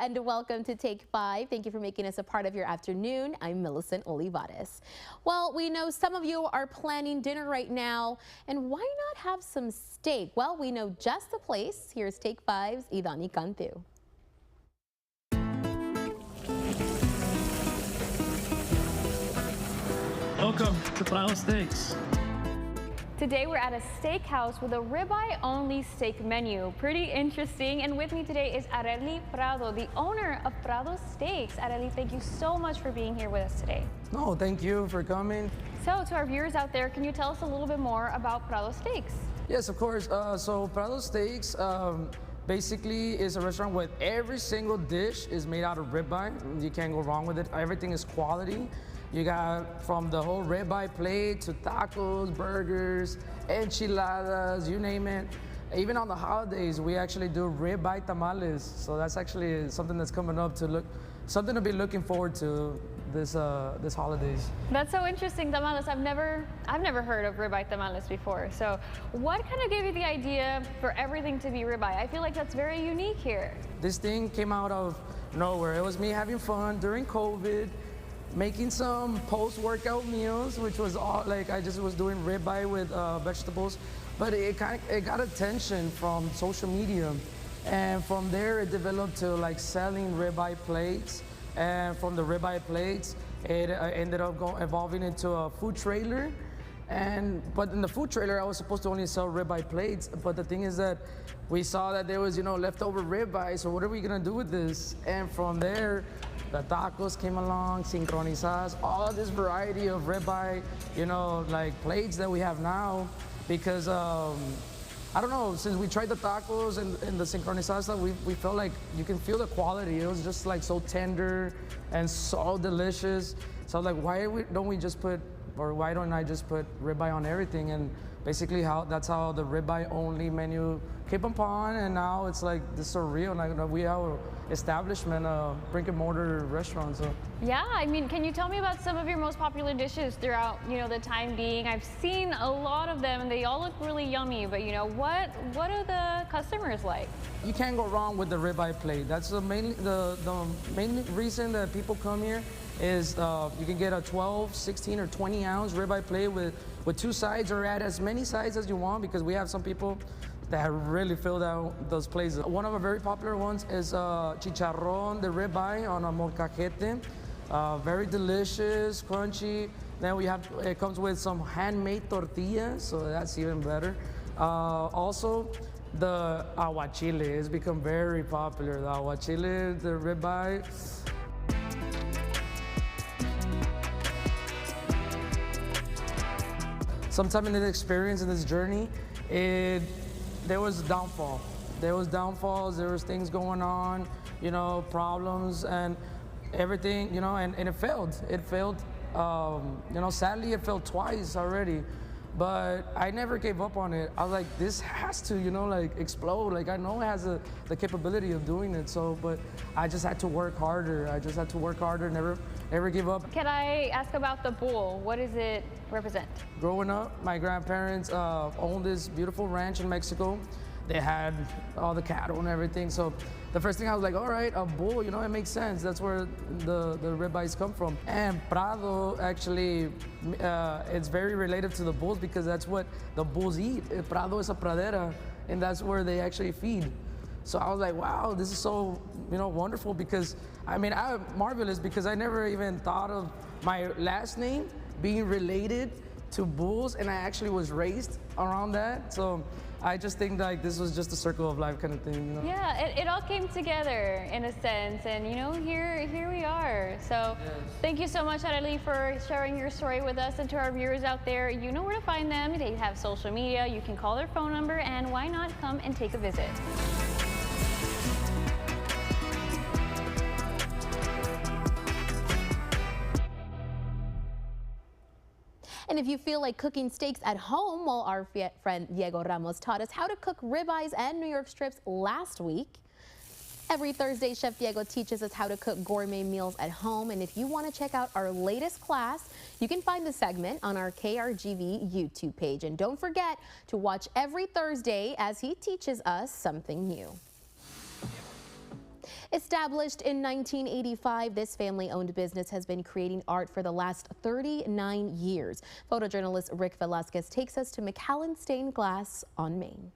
and welcome to Take 5. Thank you for making us a part of your afternoon. I'm Millicent Olivares. Well, we know some of you are planning dinner right now, and why not have some steak? Well, we know just the place. Here's Take 5's Idani Cantu. Welcome to Prado Steaks. Today we're at a steakhouse with a ribeye-only steak menu. Pretty interesting. And with me today is Arely Prado, the owner of Prado Steaks. Arely, thank you so much for being here with us today. No, thank you for coming. So to our viewers out there, can you tell us a little bit more about Prado Steaks? Yes, of course. So Prado Steaks basically is a restaurant where every single dish is made out of ribeye. You can't go wrong with it. Everything is quality. You got from the whole ribeye plate to tacos, burgers, enchiladas, you name it. Even on the holidays, we actually do ribeye tamales. So that's actually something that's coming up something to be looking forward to this holidays. That's so interesting, tamales. I've never heard of ribeye tamales before. So what kind of gave you the idea for everything to be ribeye? I feel like that's very unique here. This thing came out of nowhere. It was me having fun during COVID, making some post-workout meals, which was all like I just was doing ribeye with vegetables, but it got attention from social media, and from there it developed to like selling ribeye plates, and from the ribeye plates it ended up evolving into a food trailer. But in the food trailer, I was supposed to only sell ribeye plates, but the thing is that we saw that there was, leftover ribeye, so what are we gonna do with this? And from there, the tacos came along, sincronizadas, all this variety of ribeye, like plates that we have now, because I don't know, since we tried the tacos and the sincronizadas, we felt like you can feel the quality. It was just like so tender and so delicious. So I was like, why don't I just put ribeye on everything? And basically that's how the ribeye only menu came upon, and now it's like this surreal. Like we have an establishment, a brick and mortar restaurant. So yeah, I mean, can you tell me about some of your most popular dishes throughout the time being? I've seen a lot of them and they all look really yummy, but what are the customers like? You can't go wrong with the ribeye plate. That's the main reason that people come here is you can get a 12, 16, or 20 ounce ribeye plate with two sides, or add as many sides as you want, because we have some people that have really filled out those plates. One of our very popular ones is chicharrón de ribeye on a molcajete. Very delicious, crunchy. Then it comes with some handmade tortillas, so that's even better. Also, the aguachile has become very popular. The aguachile, the ribeye. Sometime in this experience, in this journey, there was downfall. There was downfalls, there was things going on, problems and everything, and it failed. It failed, sadly it failed twice already. But I never gave up on it. I was like, this has to, explode. Like, I know it has the capability of doing it. So, but I just had to work harder. Never give up. Can I ask about the bull? What does it represent? Growing up, my grandparents owned this beautiful ranch in Mexico. They had all the cattle and everything. So the first thing I was like, all right, a bull, it makes sense. That's where the ribeyes come from. And Prado, actually, it's very related to the bulls because that's what the bulls eat. Prado is a pradera, and that's where they actually feed. So I was like, wow, this is so, wonderful, because, marvelous, because I never even thought of my last name being related to bulls, and I actually was raised around that. So I just think like this was just a circle of life kind of thing. Yeah, it all came together in a sense, and here we are. So yes. Thank you so much, Arely, for sharing your story with us, and to our viewers out there, you know where to find them. They have social media. You can call their phone number, and why not come and take a visit. And if you feel like cooking steaks at home, well, our friend Diego Ramos taught us how to cook ribeyes and New York strips last week. Every Thursday, Chef Diego teaches us how to cook gourmet meals at home. And if you want to check out our latest class, you can find the segment on our KRGV YouTube page. And don't forget to watch every Thursday as he teaches us something new. Established in 1985, this family-owned business has been creating art for the last 39 years. Photojournalist Rick Velasquez takes us to McAllen Stained Glass on Main.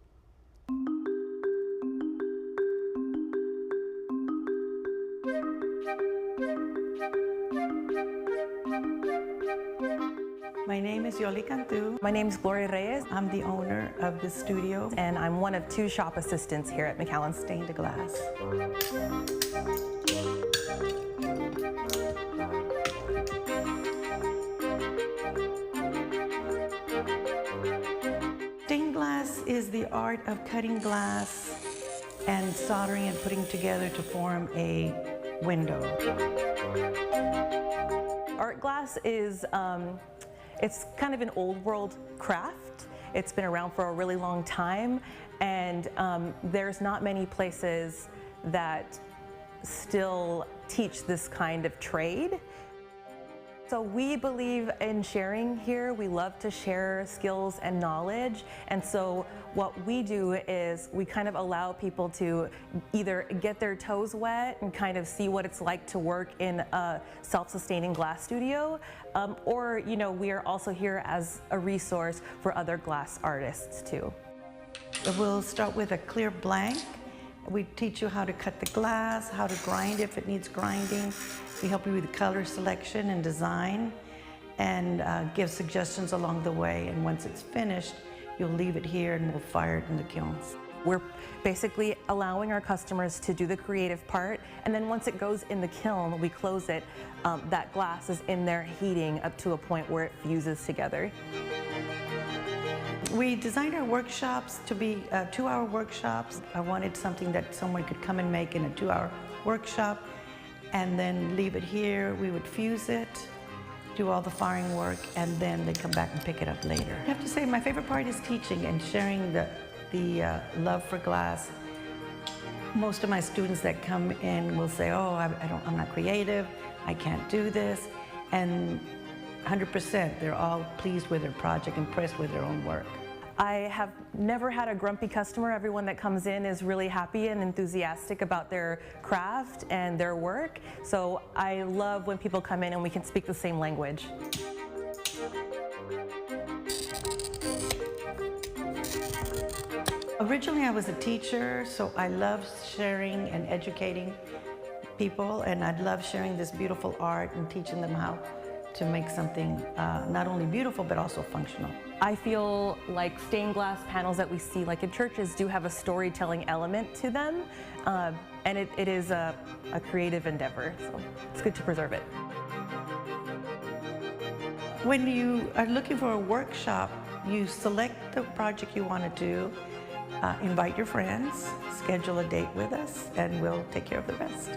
My name is Yoli Cantu. My name is Gloria Reyes. I'm the owner of the studio, and I'm one of 2 shop assistants here at McAllen Stained Glass. Stained glass is the art of cutting glass and soldering and putting together to form a window. Art glass is it's kind of an old world craft. It's been around for a really long time, and there's not many places that still teach this kind of trade. So we believe in sharing here. We love to share skills and knowledge. And so what we do is we kind of allow people to either get their toes wet and kind of see what it's like to work in a self-sustaining glass studio, or, you know, we are also here as a resource for other glass artists too. We'll start with a clear blank. We teach you how to cut the glass, how to grind if it needs grinding. We help you with color selection and design, and give suggestions along the way. And once it's finished, you'll leave it here and we'll fire it in the kilns. We're basically allowing our customers to do the creative part, and then once it goes in the kiln, we close it. That glass is in there heating up to a point where it fuses together. We designed our workshops to be 2-hour workshops. I wanted something that someone could come and make in a 2-hour workshop and then leave it here. We would fuse it, do all the firing work, and then they come back and pick it up later. I have to say my favorite part is teaching and sharing the love for glass. Most of my students that come in will say, oh, I'm not creative, I can't do this, and 100%, they're all pleased with their project, impressed with their own work. I have never had a grumpy customer. Everyone that comes in is really happy and enthusiastic about their craft and their work. So I love when people come in and we can speak the same language. Originally, I was a teacher, so I love sharing and educating people, and I love sharing this beautiful art and teaching them how to make something not only beautiful but also functional. I feel like stained glass panels that we see like in churches do have a storytelling element to them, and it is a creative endeavor, so it's good to preserve it. When you are looking for a workshop, you select the project you want to do, invite your friends, schedule a date with us, and we'll take care of the rest.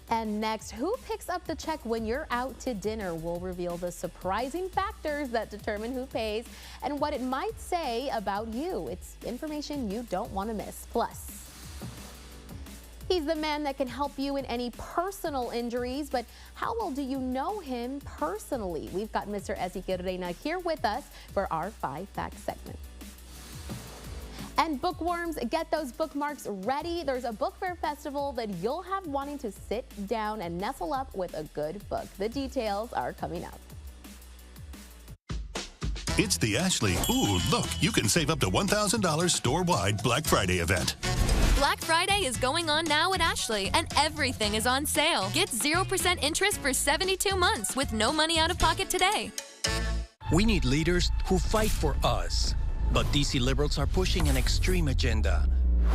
And next, who picks up the check when you're out to dinner? We'll reveal the surprising factors that determine who pays and what it might say about you. It's information you don't want to miss. Plus, he's the man that can help you in any personal injuries, but how well do you know him personally? We've got Mr. Ezequiel Reyna here with us for our 5 Facts segment. And bookworms, get those bookmarks ready. There's a book fair festival that you'll have wanting to sit down and nestle up with a good book. The details are coming up. It's the Ashley, ooh, look, you can save up to $1,000 store-wide Black Friday event. Black Friday is going on now at Ashley, and everything is on sale. Get 0% interest for 72 months with no money out of pocket today. We need leaders who fight for us. But DC liberals are pushing an extreme agenda.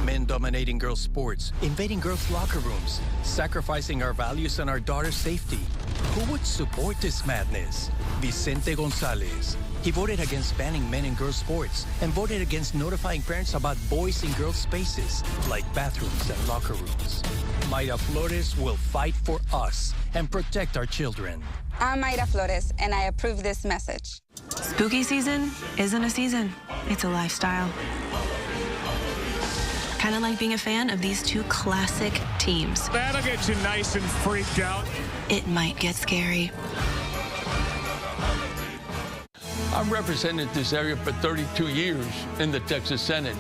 Men dominating girls' sports, invading girls' locker rooms, sacrificing our values and our daughters' safety. Who would support this madness? Vicente Gonzalez. He voted against banning men in girls' sports and voted against notifying parents about boys in girls' spaces, like bathrooms and locker rooms. Mayra Flores will fight for us and protect our children. I'm Mayra Flores, and I approve this message. Spooky season isn't a season, it's a lifestyle. Kind of like being a fan of these 2 classic teams. That'll get you nice and freaked out. It might get scary. I've represented this area for 32 years in the Texas Senate.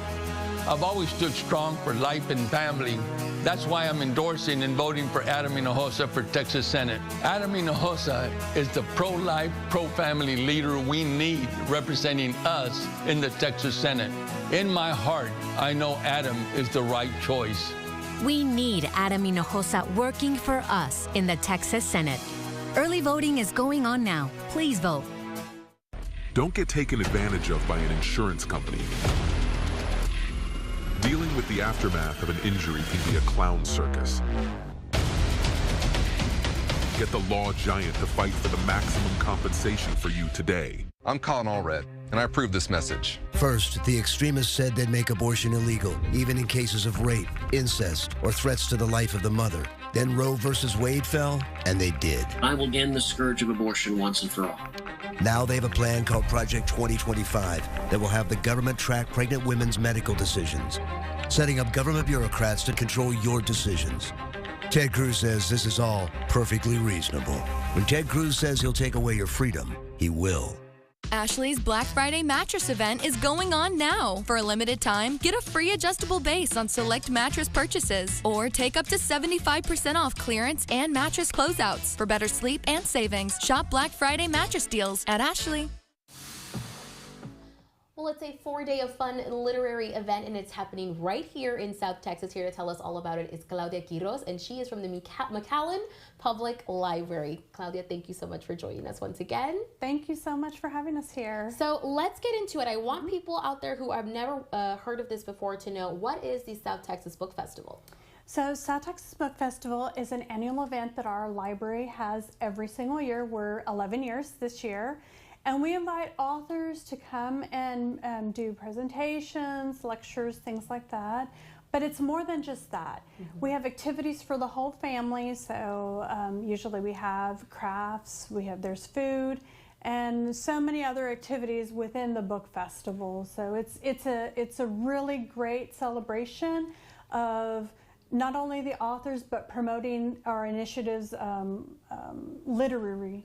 I've always stood strong for life and family. That's why I'm endorsing and voting for Adam Hinojosa for Texas Senate. Adam Hinojosa is the pro-life, pro-family leader we need representing us in the Texas Senate. In my heart, I know Adam is the right choice. We need Adam Hinojosa working for us in the Texas Senate. Early voting is going on now. Please vote. Don't get taken advantage of by an insurance company. Dealing with the aftermath of an injury can be a clown circus. Get the law giant to fight for the maximum compensation for you today. I'm Colin Allred, and I approve this message. First, the extremists said they'd make abortion illegal, even in cases of rape, incest, or threats to the life of the mother. Then Roe versus Wade fell, and they did. I will end the scourge of abortion once and for all. Now they have a plan called Project 2025 that will have the government track pregnant women's medical decisions, setting up government bureaucrats to control your decisions. Ted Cruz says this is all perfectly reasonable. When Ted Cruz says he'll take away your freedom, he will. Ashley's Black Friday mattress event is going on now. For a limited time, get a free adjustable base on select mattress purchases, or take up to 75% off clearance and mattress closeouts. For better sleep and savings, shop Black Friday mattress deals at Ashley. Well, it's a 4-day of fun literary event, and it's happening right here in South Texas. Here to tell us all about it is Claudia Quiroz, and she is from the McAllen Public Library. Claudia, thank you so much for joining us once again. Thank you so much for having us here. So let's get into it. I want people out there who have never heard of this before to know, what is the South Texas Book Festival? So South Texas Book Festival is an annual event that our library has every single year. We're 11 years this year. And we invite authors to come and do presentations, lectures, things like that. But it's more than just that. Mm-hmm. We have activities for the whole family. So usually we have crafts, there's food, and so many other activities within the book festival. So it's a really great celebration of not only the authors, but promoting our initiatives literary.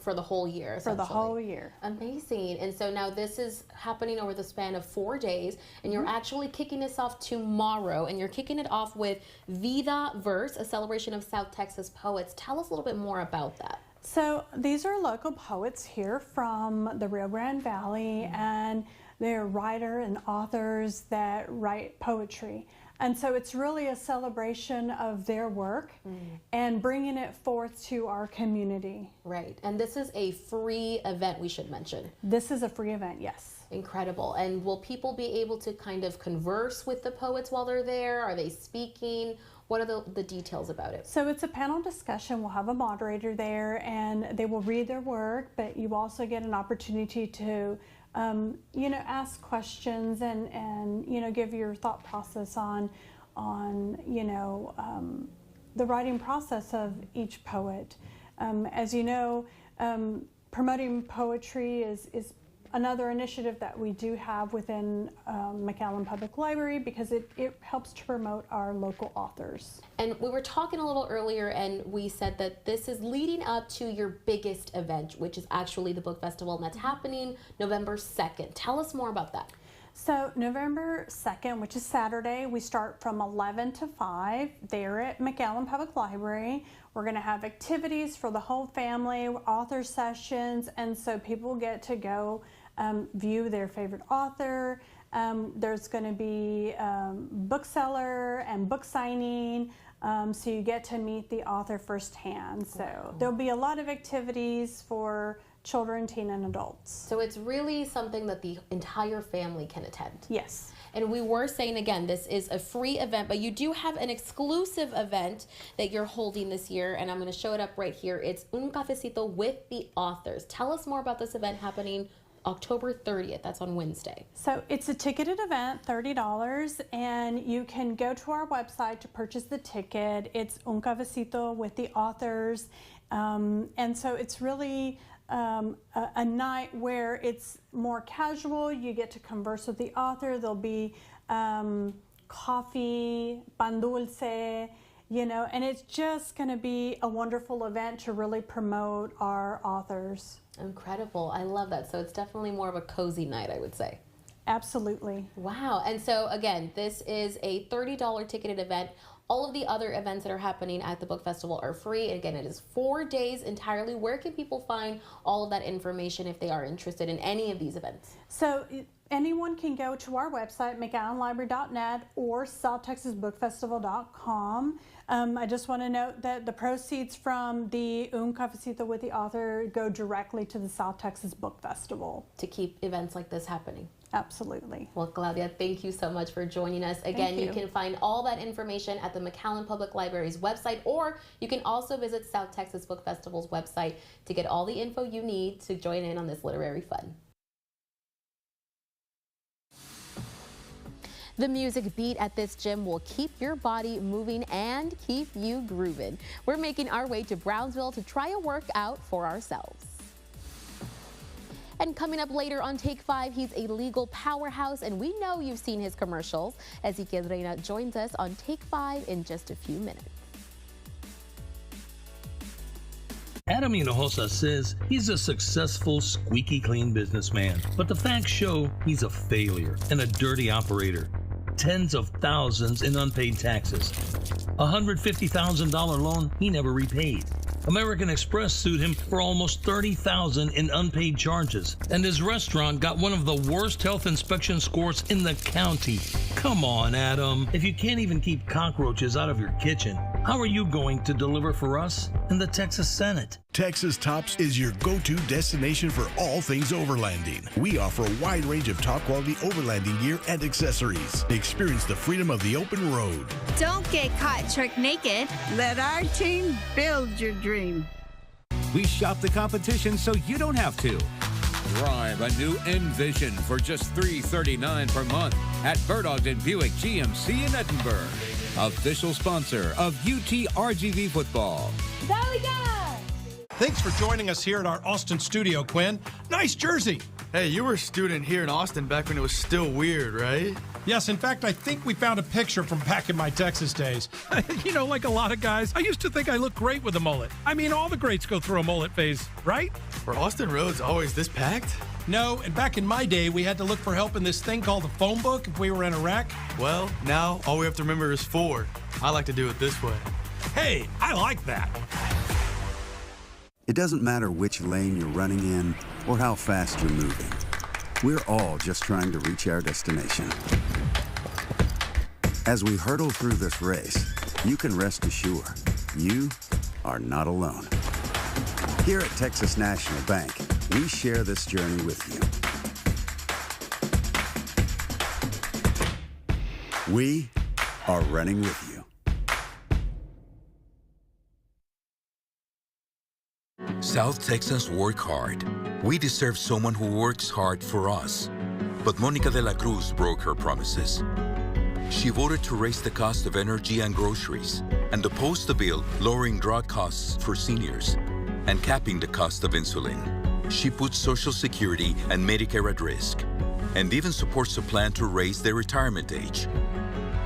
For the whole year, for the whole year. Amazing. And so now this is happening over the span of 4 days, and you're actually kicking this off tomorrow, and you're kicking it off with Vida Verse, a celebration of South Texas poets. Tell us a little bit more about that. So these are local poets here from the Rio Grande Valley, and they're writers and authors that write poetry. And so it's really a celebration of their work and bringing it forth to our community. Right. And this is a free event, we should mention. This is a free event, yes. Incredible. And will people be able to kind of converse with the poets while they're there? Are they speaking? What are the details about it? So it's a panel discussion. We'll have a moderator there, and they will read their work, but you also get an opportunity to ask questions and give your thought process on the writing process of each poet. As you know, promoting poetry is another initiative that we do have within McAllen Public Library, because it helps to promote our local authors. And we were talking a little earlier, and we said that this is leading up to your biggest event, which is actually the book festival, and that's happening November 2nd. Tell us more about that. So November 2nd, which is Saturday, we start from 11 to 5 there at McAllen Public Library. We're going to have activities for the whole family, author sessions, and so people get to go view their favorite author. There's going to be bookseller and book signing, so you get to meet the author firsthand. So there'll be a lot of activities for children, teen, and adults. So it's really something that the entire family can attend. Yes. And we were saying, again, this is a free event, but you do have an exclusive event that you're holding this year, and I'm going to show it up right here. It's Un Cafecito with the authors. Tell us more about this event happening October 30th. That's on Wednesday. So it's a ticketed event, $30, and you can go to our website to purchase the ticket. It's Un Cafecito with the authors, and so it's really a night where it's more casual. You get to converse with the author. There'll be coffee, pan dulce, you know, and it's just going to be a wonderful event to really promote our authors. Incredible. I love that. So it's definitely more of a cozy night, I would say. Absolutely. Wow. And so again, this is a $30 ticketed event. All of the other events that are happening at the book festival are free. Again, it is 4 days entirely. Where can people find all of that information if they are interested in any of these events? So anyone can go to our website, McAllenLibrary.net or SouthTexasBookFestival.com. I just want to note that the proceeds from the Un Cafecito with the Author go directly to the South Texas Book Festival. To keep events like this happening. Absolutely. Well, Claudia, thank you so much for joining us. Again, you can find all that information at the McAllen Public Library's website, or you can also visit South Texas Book Festival's website to get all the info you need to join in on this literary fun. The music beat at this gym will keep your body moving and keep you grooving. We're making our way to Brownsville to try a workout for ourselves. And coming up later on Take 5, he's a legal powerhouse, and we know you've seen his commercials. Ezequiel Reyna joins us on Take 5 in just a few minutes. Adam Hinojosa says he's a successful, squeaky clean businessman, but the facts show he's a failure and a dirty operator. Tens of thousands in unpaid taxes. A $150,000 loan he never repaid. American Express sued him for almost $30,000 in unpaid charges, and his restaurant got one of the worst health inspection scores in the county. Come on, Adam. If you can't even keep cockroaches out of your kitchen, how are you going to deliver for us in the Texas Senate? Texas Tops is your go-to destination for all things overlanding. We offer a wide range of top-quality overlanding gear and accessories. Experience the freedom of the open road. Don't get caught trick naked. Let our team build your dream. We shop the competition so you don't have to. Drive a new Envision for just $339 per month at Bird Ogden Buick GMC in Edinburgh. Official sponsor of UT-RGV football. There we go! Thanks for joining us here at our Austin studio, Quinn. Nice jersey. Hey, you were a student here in Austin back when it was still weird, right? Yes, in fact, I think we found a picture from back in my Texas days. You know, like a lot of guys, I used to think I looked great with a mullet. I mean, all the greats go through a mullet phase, right? Were Austin roads always this packed? No, and back in my day, we had to look for help in this thing called a phone book if we were in a wreck. Well, now all we have to remember is 4. I like to do it this way. Hey, I like that. It doesn't matter which lane you're running in or how fast you're moving. We're all just trying to reach our destination. As we hurtle through this race, you can rest assured you are not alone. Here at Texas National Bank, we share this journey with you. We are running with you. South Texans work hard. We deserve someone who works hard for us. But Monica de la Cruz broke her promises. She voted to raise the cost of energy and groceries and opposed the bill lowering drug costs for seniors and capping the cost of insulin. She puts Social Security and Medicare at risk and even supports a plan to raise their retirement age.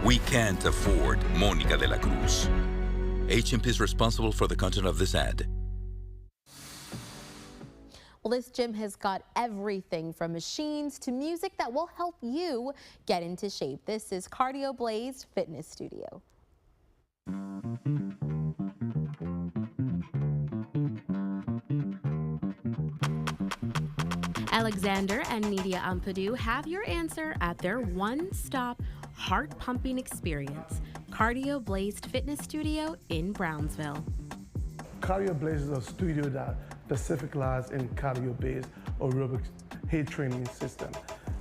We can't afford Monica de la Cruz. HMP is responsible for the content of this ad. Well, this gym has got everything from machines to music that will help you get into shape. This is Cardio Blazed Fitness Studio. Alexander and Nidia Ampadu have your answer at their one-stop heart-pumping experience, Cardio Blazed Fitness Studio in Brownsville. Cardio Blazed is a studio that specializes in cardio-based aerobic HIIT training system.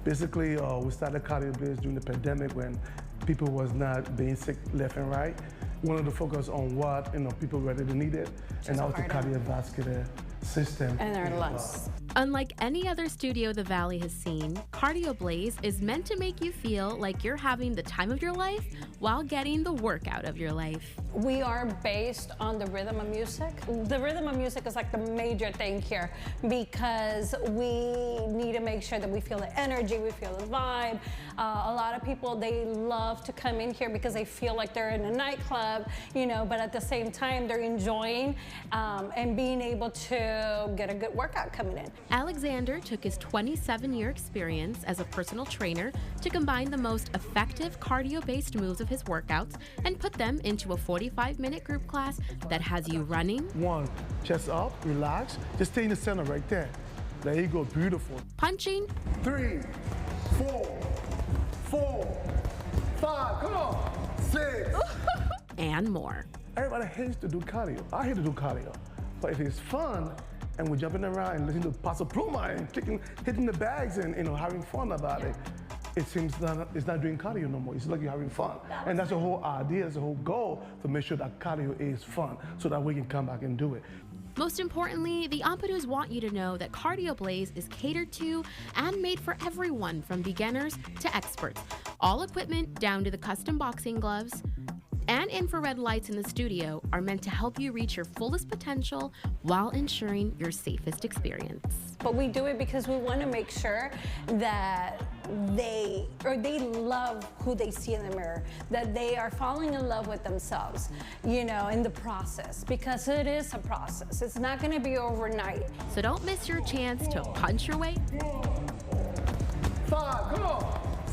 Basically, we started Cardio Blazed during the pandemic when people was not being sick left and right. We wanted to focus on what people really needed, and that was the cardiovascular system. And our lungs. Unlike any other studio the Valley has seen, Cardio Blaze is meant to make you feel like you're having the time of your life while getting the workout of your life. We are based on the rhythm of music. The rhythm of music is like the major thing here because we need to make sure that we feel the energy, we feel the vibe. A lot of people, they love to come in here because they feel like they're in a nightclub, you know, but at the same time, they're enjoying and being able to get a good workout coming in. Alexander took his 27-year experience as a personal trainer to combine the most effective cardio-based moves of his workouts and put them into a 45-minute group class that has you running. 1, chest up, relax, just stay in the center right there. There you go, beautiful. Punching. 3, 4, 4, 5, come on, 6. And more. Everybody hates to do cardio. I hate to do cardio. But if it's fun, and we're jumping around and listening to Paso Pluma and hitting the bags and having fun about it, it seems that it's not doing cardio no more. It's like you're having fun. And that's the whole idea, that's the whole goal, to make sure that cardio is fun so that we can come back and do it. Most importantly, the Ampadoos want you to know that Cardio Blaze is catered to and made for everyone from beginners to experts. All equipment down to the custom boxing gloves and infrared lights in the studio are meant to help you reach your fullest potential while ensuring your safest experience. But we do it because we want to make sure that they love who they see in the mirror, that they are falling in love with themselves, you know, in the process, because it is a process. It's not going to be overnight. So don't miss your chance to punch your way 5, come on,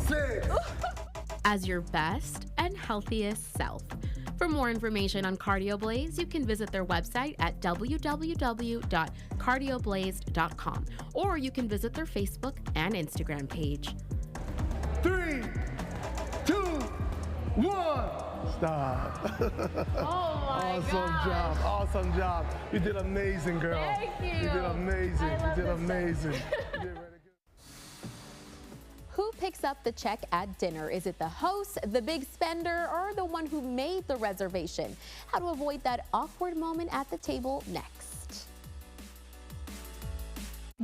6. as your best and healthiest self. For more information on Cardio Blaze, you can visit their website at www.cardioblazed.com, or you can visit their Facebook and Instagram page. 3, 2, 1. Stop. Oh my God. Awesome job. You did amazing, girl. Thank you. You did amazing. You did amazing. You did really good. Who picks up the check at dinner? Is it the host, the big spender, or the one who made the reservation? How to avoid that awkward moment at the table next.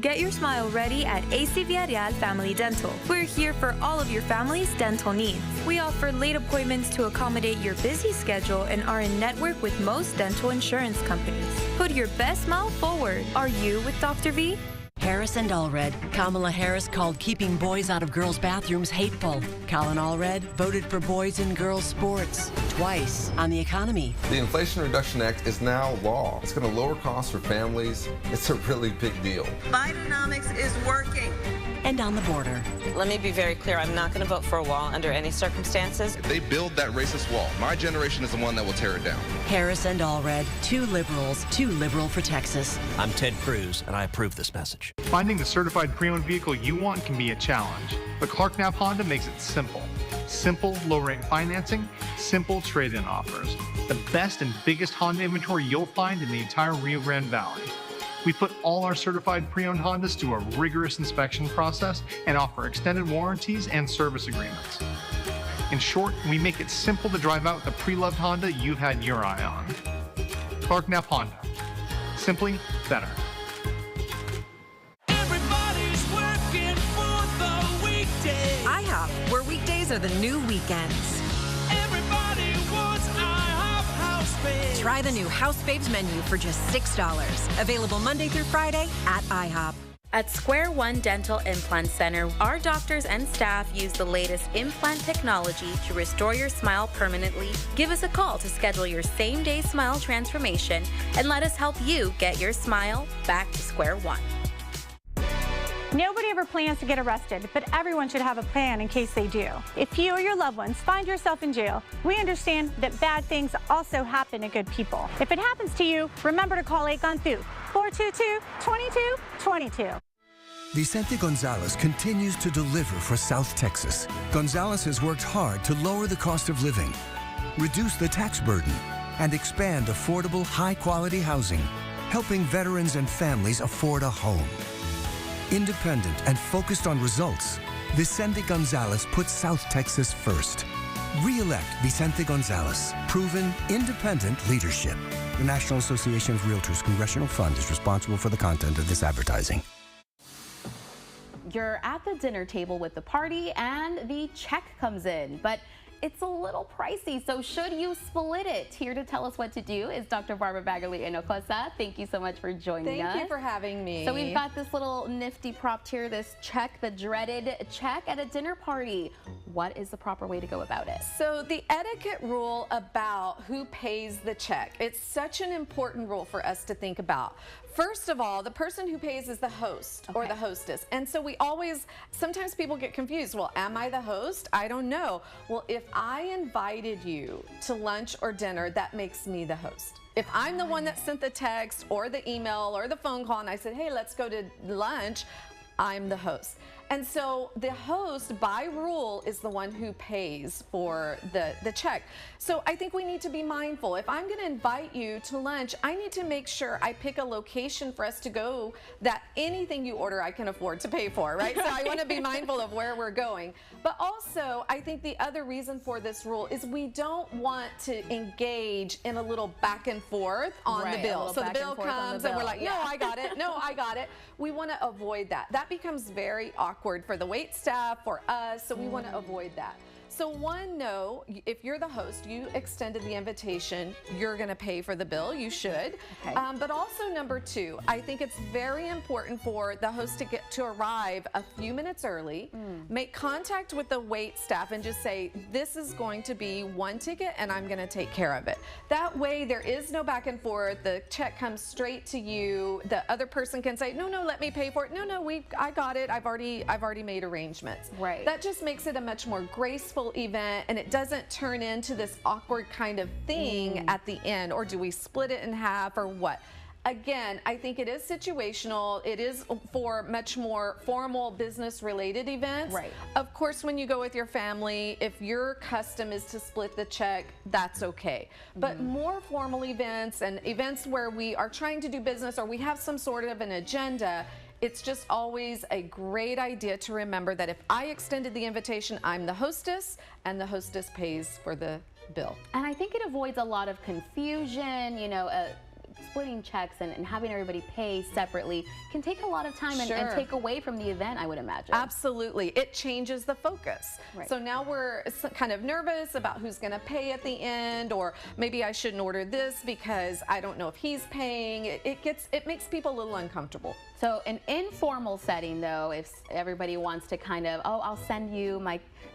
Get your smile ready at AC Villarreal Family Dental. We're here for all of your family's dental needs. We offer late appointments to accommodate your busy schedule and are in network with most dental insurance companies. Put your best smile forward. Are you with Dr. V? Harris and Allred. Kamala Harris called keeping boys out of girls' bathrooms hateful. Colin Allred voted for boys in girls' sports twice on the economy. The Inflation Reduction Act is now law. It's going to lower costs for families. It's a really big deal. Bidenomics is working. And on the border. Let me be very clear. I'm not going to vote for a wall under any circumstances. If they build that racist wall, my generation is the one that will tear it down. Harris and Allred. Two liberals, too liberal for Texas. I'm Ted Cruz, and I approve this message. Finding the certified pre-owned vehicle you want can be a challenge, but Clark Knapp Honda makes it simple. Simple low-rate financing, simple trade-in offers. The best and biggest Honda inventory you'll find in the entire Rio Grande Valley. We put all our certified pre-owned Hondas through a rigorous inspection process and offer extended warranties and service agreements. In short, we make it simple to drive out the pre-loved Honda you've had your eye on. Clark Knapp Honda. Simply better. Everybody's working for the weekday. IHOP, where weekdays are the new weekends. Everybody wants IHOP House Babes. Try the new House Babes menu for just $6. Available Monday through Friday at IHOP. At Square One Dental Implant Center, our doctors and staff use the latest implant technology to restore your smile permanently. Give us a call to schedule your same-day smile transformation and let us help you get your smile back to square one. Nobody ever plans to get arrested, but everyone should have a plan in case they do. If you or your loved ones find yourself in jail, we understand that bad things also happen to good people. If it happens to you, remember to call Acontu, 422-2222. Vicente Gonzalez continues to deliver for South Texas. Gonzalez has worked hard to lower the cost of living, reduce the tax burden, and expand affordable, high-quality housing, helping veterans and families afford a home. Independent and focused on results, Vicente Gonzalez puts South Texas first. Re-elect Vicente Gonzalez. Proven independent leadership. The National Association of Realtors Congressional Fund is responsible for the content of this advertising. you're at the dinner table with the party and the check comes in, but it's a little pricey, so should you split it? Here to tell us what to do is Dr. Barbara Baggerly Hinojosa. Thank you so much for joining us. Thank you for having me. So we've got this little nifty prop here, this check, the dreaded check at a dinner party. What is the proper way to go about it? So the etiquette rule about who pays the check, it's such an important rule for us to think about. First of all, the person who pays is the host or the hostess. And so we always, sometimes people get confused. Well, am I the host? I don't know. Well, if I invited you to lunch or dinner, that makes me the host. If I'm the one that sent the text or the email or the phone call and I said, hey, let's go to lunch, I'm the host. And so the host, by rule, is the one who pays for the check. So I think we need to be mindful. If I'm going to invite you to lunch, I need to make sure I pick a location for us to go that anything you order I can afford to pay for, right? So I want to be mindful of where we're going. But also, I think the other reason for this rule is we don't want to engage in a little back and forth on the bill. So the bill comes and we're like, no, I got it. No, I got it. We want to avoid that. That becomes very awkward for the wait staff, for us, so we want to avoid that. So one, no, if you're the host, you extended the invitation, you're going to pay for the bill, you should. Okay. But also number two, I think it's very important for the host to arrive a few minutes early, make contact with the wait staff and just say, this is going to be one ticket and I'm going to take care of it. That way there is no back and forth, the check comes straight to you, the other person can say, no, let me pay for it. No, I got it, I've already made arrangements. Right. That just makes it a much more graceful event and it doesn't turn into this awkward kind of thing at the end, or do we split it in half or what? Again, I think it is situational. It is for much more formal business related events. Right. Of course, when you go with your family, if your custom is to split the check, that's okay. But more formal events and events where we are trying to do business or we have some sort of an agenda, it's just always a great idea to remember that if I extended the invitation, I'm the hostess and the hostess pays for the bill. And I think it avoids a lot of confusion, you know, splitting checks and having everybody pay separately can take a lot of time and take away from the event, I would imagine. Absolutely. It changes the focus. Right. So now we're kind of nervous about who's going to pay at the end, or maybe I shouldn't order this because I don't know if he's paying. It makes people a little uncomfortable. So an informal setting though, if everybody wants to kind of, oh, I'll send you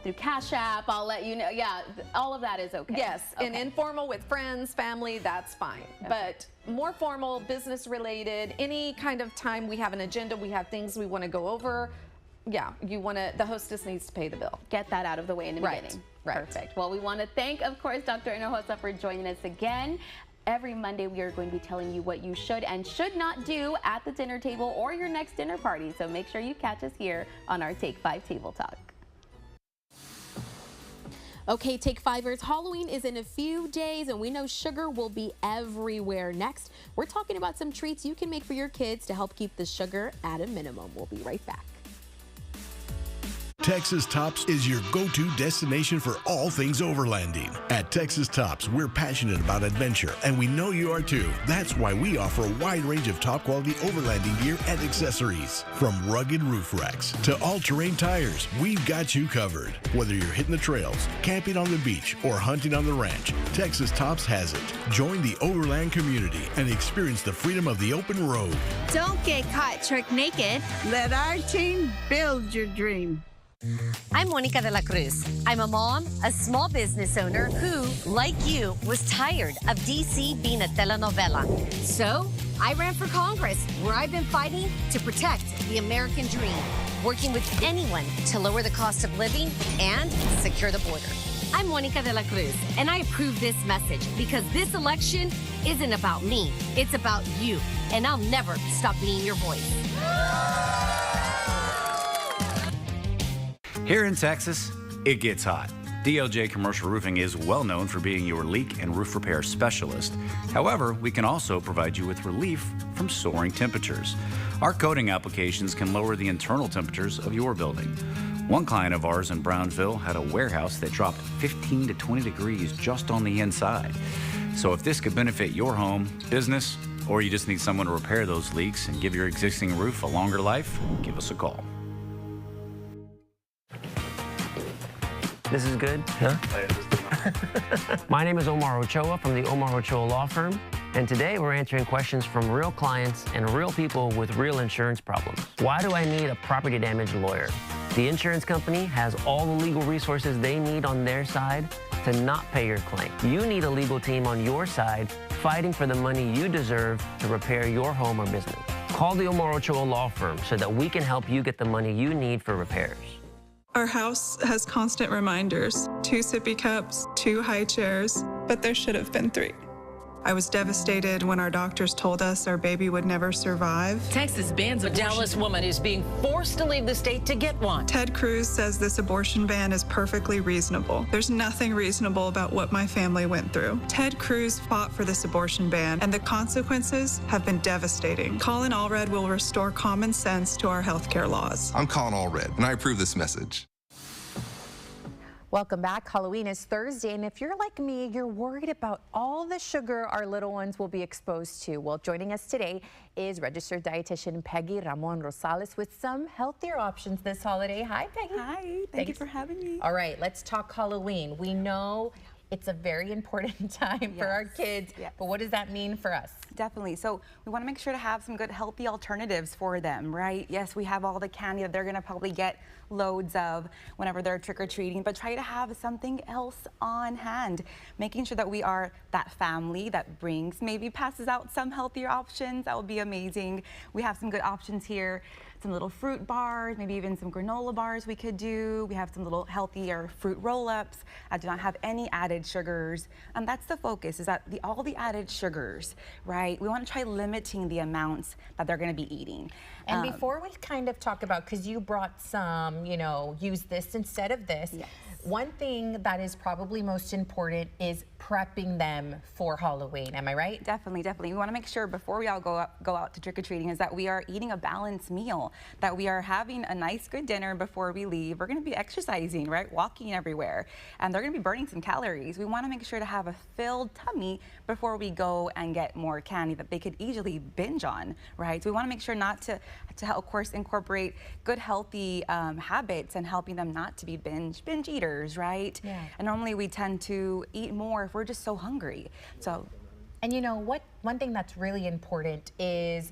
through Cash App, I'll let you know. Yeah, all of that is okay. Yes, and informal with friends, family, that's fine. Okay. But more formal, business related, any kind of time we have an agenda, we have things we want to go over, yeah, the hostess needs to pay the bill. Get that out of the way in the beginning. Right. Perfect. Well, we want to thank, of course, Dr. Hinojosa for joining us again. Every Monday, we are going to be telling you what you should and should not do at the dinner table or your next dinner party. So make sure you catch us here on our Take 5 Table Talk. Okay, Take Fivers, Halloween is in a few days and we know sugar will be everywhere. Next, we're talking about some treats you can make for your kids to help keep the sugar at a minimum. We'll be right back. Texas Tops is your go-to destination for all things overlanding. At Texas Tops, we're passionate about adventure, and we know you are too. That's why we offer a wide range of top-quality overlanding gear and accessories. From rugged roof racks to all-terrain tires, we've got you covered. Whether you're hitting the trails, camping on the beach, or hunting on the ranch, Texas Tops has it. Join the overland community and experience the freedom of the open road. Don't get caught trick naked. Let our team build your dream. I'm Monica de la Cruz. I'm a mom, a small business owner who, like you, was tired of DC being a telenovela. So I ran for Congress, where I've been fighting to protect the American dream, working with anyone to lower the cost of living and secure the border. I'm Monica de la Cruz, and I approve this message because this election isn't about me. It's about you, and I'll never stop being your voice. Here in Texas, it gets hot. DLJ Commercial Roofing is well known for being your leak and roof repair specialist. However, we can also provide you with relief from soaring temperatures. Our coating applications can lower the internal temperatures of your building. One client of ours in Brownville had a warehouse that dropped 15 to 20 degrees just on the inside. So if this could benefit your home, business, or you just need someone to repair those leaks and give your existing roof a longer life, give us a call. This is good? Huh? My name is Omar Ochoa from the Omar Ochoa Law Firm, and today we're answering questions from real clients and real people with real insurance problems. Why do I need a property damage lawyer? The insurance company has all the legal resources they need on their side to not pay your claim. You need a legal team on your side fighting for the money you deserve to repair your home or business. Call the Omar Ochoa Law Firm so that we can help you get the money you need for repairs. Our house has constant reminders, 2 sippy cups, 2 high chairs, but there should have been 3. I was devastated when our doctors told us our baby would never survive. Texas bans abortion. A Dallas woman is being forced to leave the state to get one. Ted Cruz says this abortion ban is perfectly reasonable. There's nothing reasonable about what my family went through. Ted Cruz fought for this abortion ban, and the consequences have been devastating. Colin Allred will restore common sense to our healthcare laws. I'm Colin Allred, and I approve this message. Welcome back. Halloween is Thursday, and if you're like me, you're worried about all the sugar our little ones will be exposed to. Well, joining us today is registered dietitian Peggy Ramon Rosales with some healthier options this holiday. Hi, Peggy. Hi, thank you for having me. All right, let's talk Halloween. We know it's a very important time for our kids, but what does that mean for us? Definitely. So we want to make sure to have some good healthy alternatives for them, right? Yes, we have all the candy that they're going to probably get loads of whenever they're trick-or-treating, but try to have something else on hand, making sure that we are that family that maybe passes out some healthier options. That would be amazing. We have some good options here. Some little fruit bars, maybe even some granola bars we could do. We have some little healthier fruit roll-ups. I do not have any added sugars. And that's the focus, is that all the added sugars, right? We want to try limiting the amounts that they're going to be eating. And before we kind of talk about, because you brought some, use this instead of this. Yes. One thing that is probably most important is prepping them for Halloween. Am I right? Definitely, definitely. We want to make sure before we all go out to trick-or-treating is that we are eating a balanced meal, that we are having a nice, good dinner before we leave. We're going to be exercising, right? Walking everywhere. And they're going to be burning some calories. We want to make sure to have a filled tummy before we go and get more candy that they could easily binge on, right? So we want to make sure not to of course, incorporate good, healthy habits and helping them not to be binge eaters, right? Yeah. And normally we tend to eat more if we're just so hungry. So, and one thing that's really important is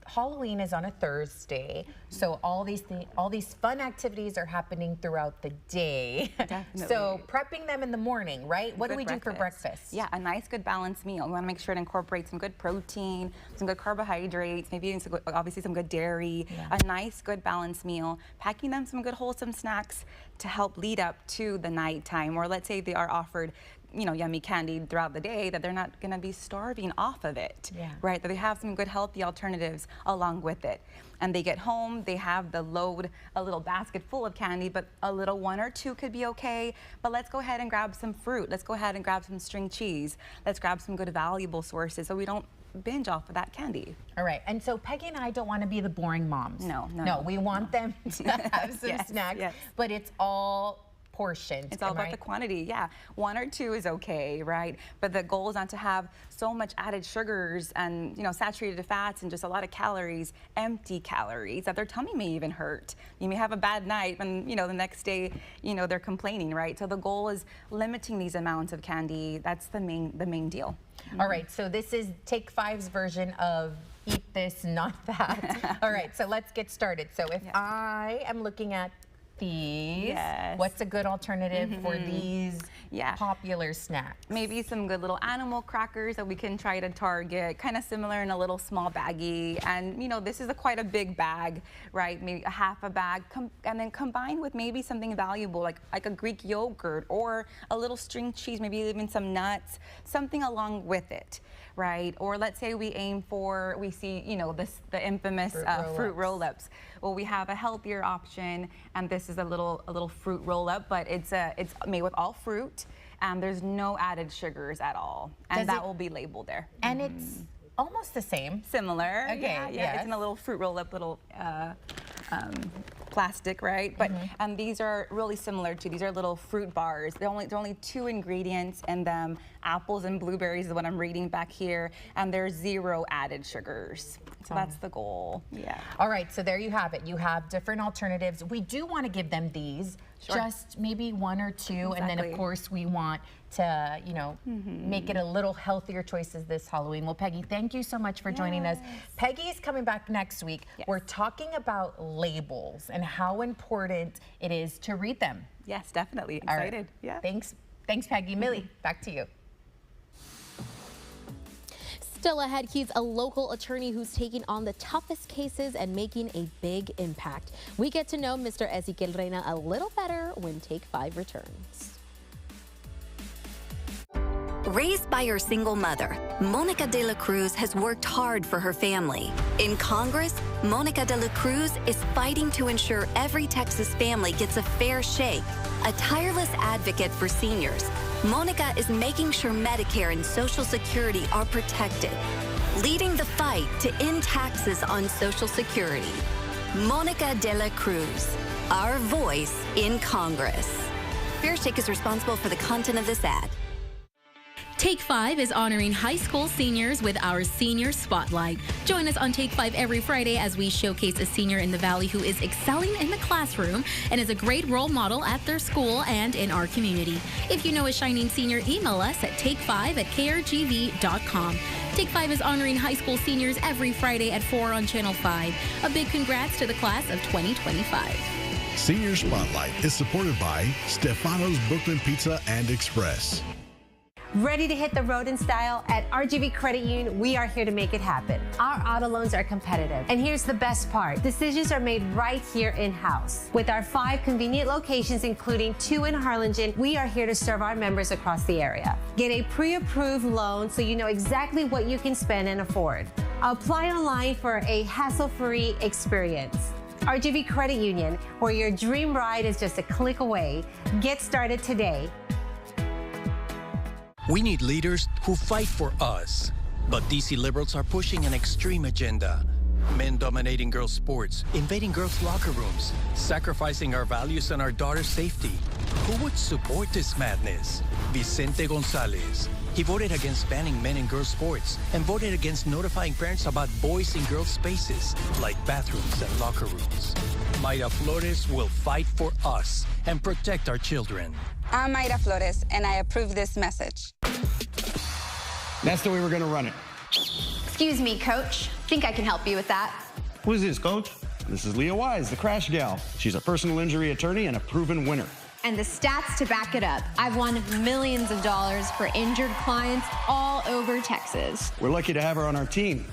Halloween is on a Thursday, so all these fun activities are happening throughout the day. Definitely. So prepping them in the morning, right? What do we do for breakfast? Yeah, a nice, good balanced meal. We want to make sure to incorporate some good protein, some good carbohydrates, maybe obviously some good dairy, a nice, good balanced meal, packing them some good wholesome snacks to help lead up to the nighttime, or let's say they are offered yummy candy throughout the day, that they're not going to be starving off of it, right? That they have some good healthy alternatives along with it. And they get home, they have the load, a little basket full of candy, but a little 1 or 2 could be okay. But let's go ahead and grab some fruit. Let's go ahead and grab some string cheese. Let's grab some good valuable sources so we don't binge off of that candy. All right, and so Peggy and I don't want to be the boring moms. No, we want them to have some snacks, but it's all portions. It's all about the quantity, yeah. 1 or 2 is okay, right? But the goal is not to have so much added sugars and saturated fats and just a lot of calories, empty calories, that their tummy may even hurt. You may have a bad night and the next day they're complaining, right? So the goal is limiting these amounts of candy. That's the main deal. All right, so this is Take 5's version of eat this, not that. All right, so let's get started. So if I am looking at these, what's a good alternative for these popular snacks? Maybe some good little animal crackers that we can try to target, kind of similar in a little small baggie. And this is quite a big bag, right? Maybe a half a bag, and then combine with maybe something valuable like a Greek yogurt or a little string cheese, maybe even some nuts, something along with it, right? Or let's say we aim for, we see the infamous fruit roll-ups. Well, we have a healthier option, and this is a little fruit roll-up, but it's made with all fruit, and there's no added sugars at all, and that will be labeled there. And it's almost the same. Similar. Okay. Yeah. It's in a little fruit roll-up, little plastic, right? But these are really similar to, these are little fruit bars. There are only 2 ingredients in them. Apples and blueberries is what I'm reading back here, and there's 0 added sugars. So that's the goal. Yeah. All right, so there you have it. You have different alternatives. We do want to give them these, just maybe one or two, and then of course we want to, you know, make it a little healthier choices this Halloween. Well, Peggy, thank you so much for joining us. Peggy's coming back next week. We're talking about labels and how important it is to read them. Yes, definitely. All right. Excited. Yeah. Thanks, Peggy. Millie, back to you. Still ahead, he's a local attorney who's taking on the toughest cases and making a big impact. We get to know Mr. Ezequiel Reina a little better when Take 5 returns. Raised by her single mother, Monica de la Cruz has worked hard for her family. In Congress, Monica de la Cruz is fighting to ensure every Texas family gets a fair shake. A tireless advocate for seniors, Monica is making sure Medicare and Social Security are protected, leading the fight to end taxes on Social Security. Monica de la Cruz, our voice in Congress. Fair Shake is responsible for the content of this ad. Take 5 is honoring high school seniors with our Senior Spotlight. Join us on Take 5 every Friday as we showcase a senior in the Valley who is excelling in the classroom and is a great role model at their school and in our community. If you know a shining senior, email us at take5@krgv.com. Take 5 is honoring high school seniors every Friday at 4 on Channel 5. A big congrats to the class of 2025. Senior Spotlight is supported by Stefano's Brooklyn Pizza and Express. Ready to hit the road in style? At RGV Credit Union, we are here to make it happen. Our auto loans are competitive. And here's the best part. Decisions are made right here in-house. With our 5 convenient locations, including 2 in Harlingen, we are here to serve our members across the area. Get a pre-approved loan so you know exactly what you can spend and afford. Apply online for a hassle-free experience. RGV Credit Union, where your dream ride is just a click away. Get started today. We need leaders who fight for us. But DC liberals are pushing an extreme agenda. Men dominating girls' sports, invading girls' locker rooms, sacrificing our values and our daughters' safety. Who would support this madness? Vicente Gonzalez. He voted against banning men in girls' sports and voted against notifying parents about boys in girls' spaces, like bathrooms and locker rooms. Mayra Flores will fight for us and protect our children. I'm Mayra Flores, and I approve this message. That's the way we're going to run it. Excuse me, Coach. Think I can help you with that. Who's this, Coach? This is Leah Wise, the Crash Gal. She's a personal injury attorney and a proven winner. And the stats to back it up. I've won millions of dollars for injured clients all over Texas. We're lucky to have her on our team.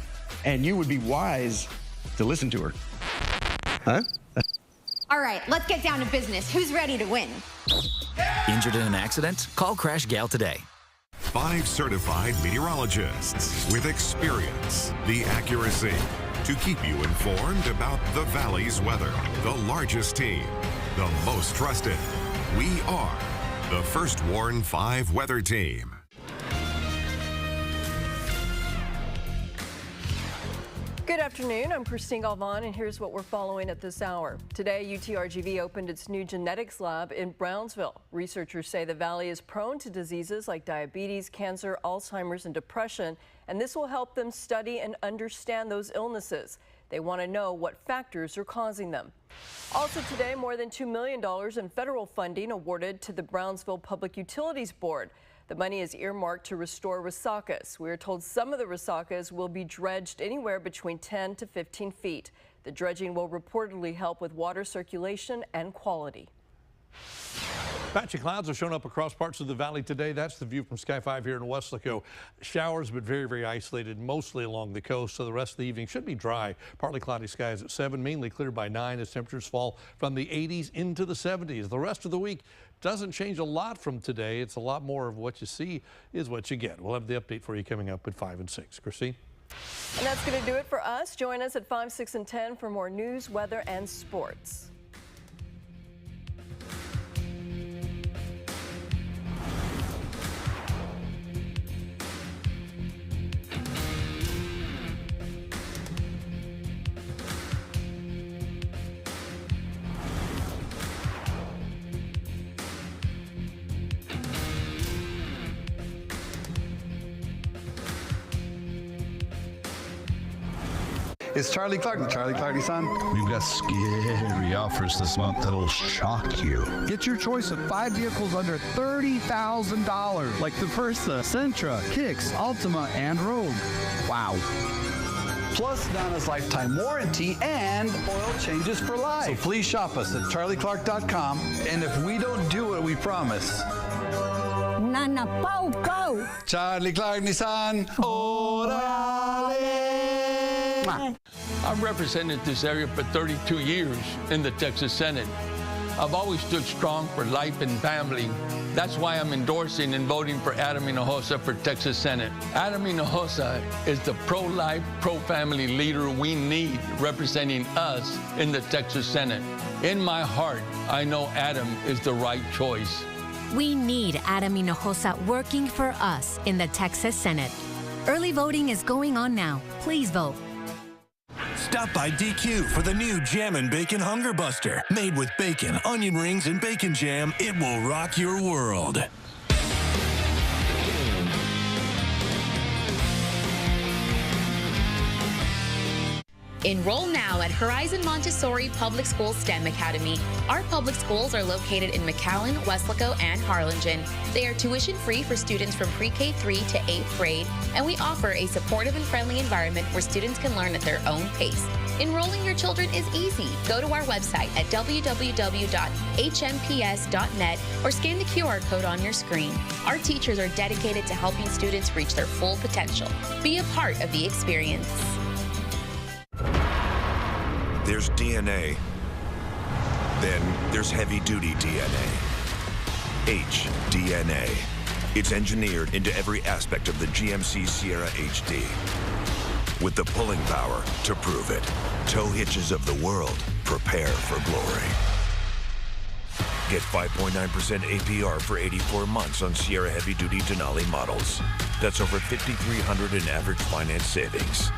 And you would be wise to listen to her. Huh? All right, let's get down to business. Who's ready to win? Injured in an accident? Call Crash Gal today. 5 certified meteorologists with experience, the accuracy to keep you informed about the Valley's weather. The largest team, the most trusted. We are the First Warn 5 Weather Team. Good afternoon, I'm Christine Galvan, and here's what we're following at this hour. Today, UTRGV opened its new genetics lab in Brownsville. Researchers say the valley is prone to diseases like diabetes, cancer, Alzheimer's, and depression, and this will help them study and understand those illnesses. They want to know what factors are causing them. Also today, more than $2 million in federal funding awarded to the Brownsville Public Utilities Board. The money is earmarked to restore Resaca's. We are told some of the Resaca's will be dredged anywhere between 10 to 15 feet. The dredging will reportedly help with water circulation and quality. Patchy clouds are showing up across parts of the valley today. That's the view from Sky 5 here in Weslaco. Showers, but very, very isolated, mostly along the coast. So the rest of the evening should be dry. Partly cloudy skies at 7, mainly clear by 9 as temperatures fall from the 80s into the 70s. The rest of the week doesn't change a lot from today. It's a lot more of what you see is what you get. We'll have the update for you coming up at 5 and 6. Christine? And that's going to do it for us. Join us at 5, 6, and 10 for more news, weather, and sports. It's Charlie Clark and Charlie Clark Nissan. We've got scary offers this month that'll shock you. Get your choice of 5 vehicles under $30,000, like the Versa, Sentra, Kicks, Altima, and Rogue. Wow. Plus Nana's lifetime warranty and oil changes for life. So please shop us at charlieclark.com, and if we don't do what we promise, Nana Poco. Charlie Clark Nissan. Orale. I've represented this area for 32 years in the Texas Senate. I've always stood strong for life and family. That's why I'm endorsing and voting for Adam Hinojosa for Texas Senate. Adam Hinojosa is the pro-life, pro-family leader we need representing us in the Texas Senate. In my heart, I know Adam is the right choice. We need Adam Hinojosa working for us in the Texas Senate. Early voting is going on now. Please vote. Stop by DQ for the new Jammin' Bacon Hunger Buster. Made with bacon, onion rings, and bacon jam, it will rock your world. Enroll now at Horizon Montessori Public School STEM Academy. Our public schools are located in McAllen, Weslaco, and Harlingen. They are tuition-free for students from pre-K3 to 8th grade, and we offer a supportive and friendly environment where students can learn at their own pace. Enrolling your children is easy. Go to our website at www.hmps.net or scan the QR code on your screen. Our teachers are dedicated to helping students reach their full potential. Be a part of the experience. There's DNA. Then there's heavy-duty DNA. HDNA. It's engineered into every aspect of the GMC Sierra HD. With the pulling power to prove it. Tow hitches of the world, prepare for glory. Get 5.9% APR for 84 months on Sierra heavy-duty Denali models. That's over $5,300 in average finance savings.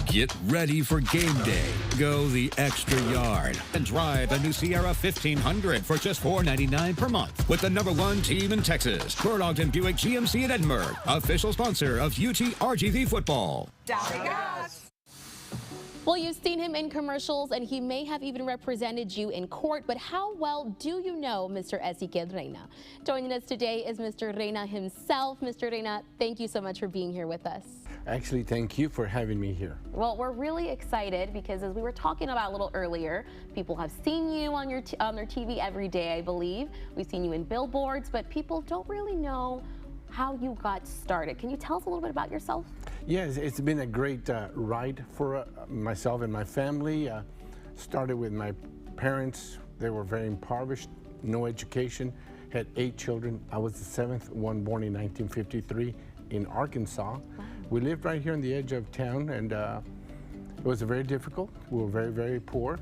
Get ready for game day. Go the extra yard and drive the new Sierra 1500 for just $499 per month with the #1 team in Texas, Ford Ogden Buick GMC in Edinburgh, official sponsor of UT RGV football. Well, you've seen him in commercials, and he may have even represented you in court, but how well do you know Mr. Ezequiel Reyna? Joining us today is Mr. Reyna himself. Mr. Reyna, thank you so much for being here with us. Actually, thank you for having me here. Well, we're really excited because, as we were talking about a little earlier, people have seen you on their TV every day, I believe. We've seen you in billboards, but people don't really know how you got started. Can you tell us a little bit about yourself? Yes, it's been a great ride for myself and my family. Started with my parents. They were very impoverished, no education, had 8 children. I was the 7th one, born in 1953 in Arkansas. Wow. We lived right here on the edge of town, and it was very difficult. We were very, very poor.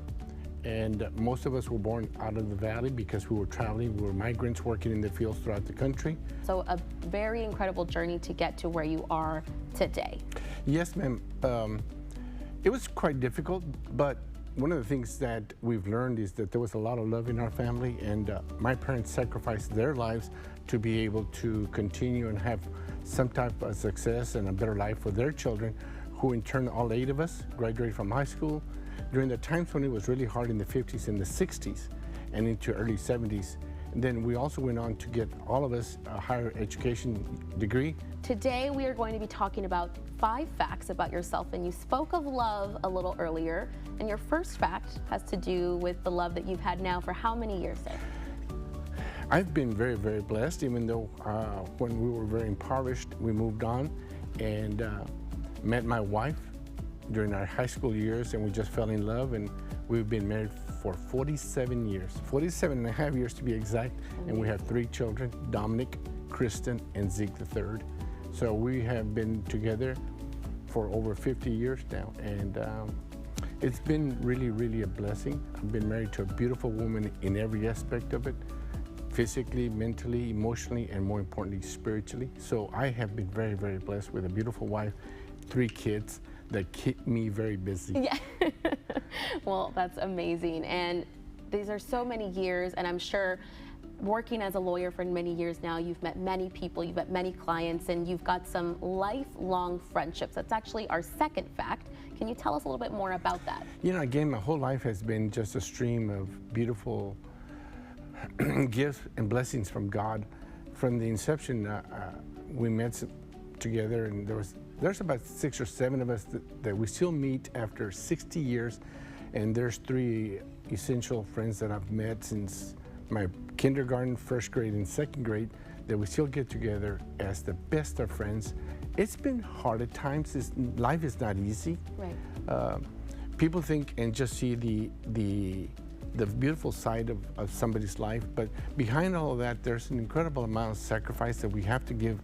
And most of us were born out of the valley because we were traveling. We were migrants working in the fields throughout the country. So a very incredible journey to get to where you are today. Yes, ma'am. It was quite difficult, but one of the things that we've learned is that there was a lot of love in our family, and my parents sacrificed their lives to be able to continue and have some type of success and a better life for their children, who in turn, all 8 of us graduated from high school during the times when it was really hard in the 50s and the 60s and into early 70s. And then we also went on to get, all of us, a higher education degree. Today we are going to be talking about 5 facts about yourself, and you spoke of love a little earlier, and your first fact has to do with the love that you've had now for how many years, sir? I've been very, very blessed, even though when we were very impoverished, we moved on and met my wife during our high school years, and we just fell in love, and we've been married for 47 years, 47 and a half years to be exact, and we have 3 children, Dominic, Kristen, and Zeke III. So we have been together for over 50 years now, and it's been really, really a blessing. I've been married to a beautiful woman in every aspect of it, physically, mentally, emotionally, and more importantly, spiritually. So I have been very, very blessed with a beautiful wife, 3 kids that keep me very busy. Yeah. Well, that's amazing. And these are so many years, and I'm sure working as a lawyer for many years now, you've met many people, you've met many clients, and you've got some lifelong friendships. That's actually our second fact. Can you tell us a little bit more about that? You know, again, my whole life has been just a stream of beautiful gifts and blessings from God. From the inception, we met together, and there's about 6 or 7 of us that we still meet after 60 years, and there's 3 essential friends that I've met since my kindergarten, 1st grade, and 2nd grade that we still get together as the best of friends. It's been hard at times. Life is not easy. Right. People think and just see the beautiful side of somebody's life, but behind all of that, there's an incredible amount of sacrifice that we have to give,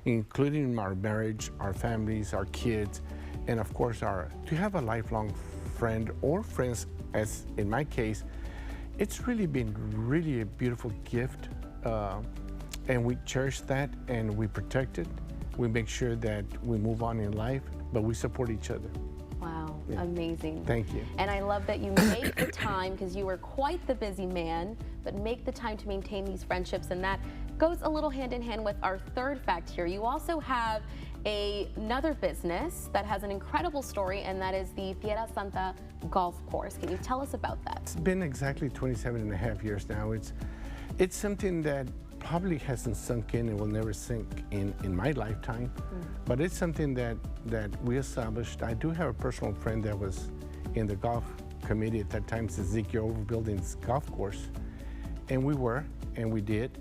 including our marriage, our families, our kids, and of course, to have a lifelong friend or friends, as in my case, it's really been a beautiful gift, and we cherish that and we protect it. We make sure that we move on in life, but we support each other. Wow, Yeah. amazing. Thank you. And I love that you make the time, because you are quite the busy man, but make the time to maintain these friendships, and that goes a little hand in hand with our third fact here. You also have another business that has an incredible story, and that is the Tierra Santa Golf Course. Can you tell us about that? It's been exactly 27 and a half years now. It's something that probably hasn't sunk in and will never sink in my lifetime, but it's something that we established. I do have a personal friend that was in the golf committee at that time, Ezekiel Overbuilding's golf course, and we did.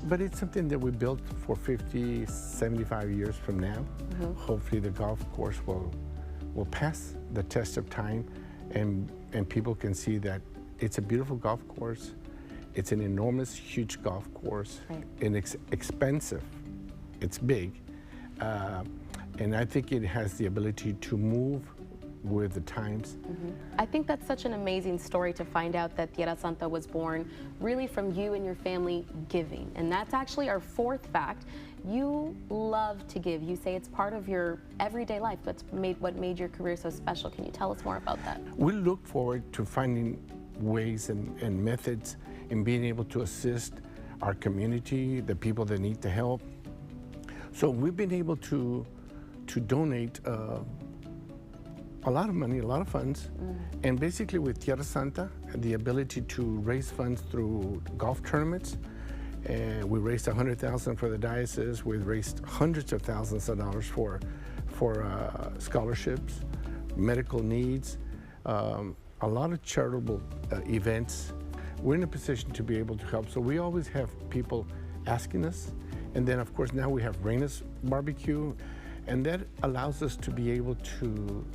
But it's something that we built for 50, 75 years from now. Hopefully the golf course will pass the test of time, and people can see that it's a beautiful golf course. It's an enormous, huge golf course, and it's expensive. It's big, and I think it has the ability to move with the times. I think that's such an amazing story to find out that Tierra Santa was born really from you and your family giving. And that's actually our fourth fact. You love to give. You say it's part of your everyday life. That's what made your career so special. Can you tell us more about that? We look forward to finding ways and methods in being able to assist our community, the people that need the help. So we've been able to donate a lot of money, a lot of funds, and basically with Tierra Santa, the ability to raise funds through golf tournaments. We raised $100,000 for the diocese. We've raised hundreds of thousands of dollars for scholarships, medical needs, a lot of charitable events. We're in a position to be able to help. So we always have people asking us. And then of course now we have Reina's Barbecue, and that allows us to be able to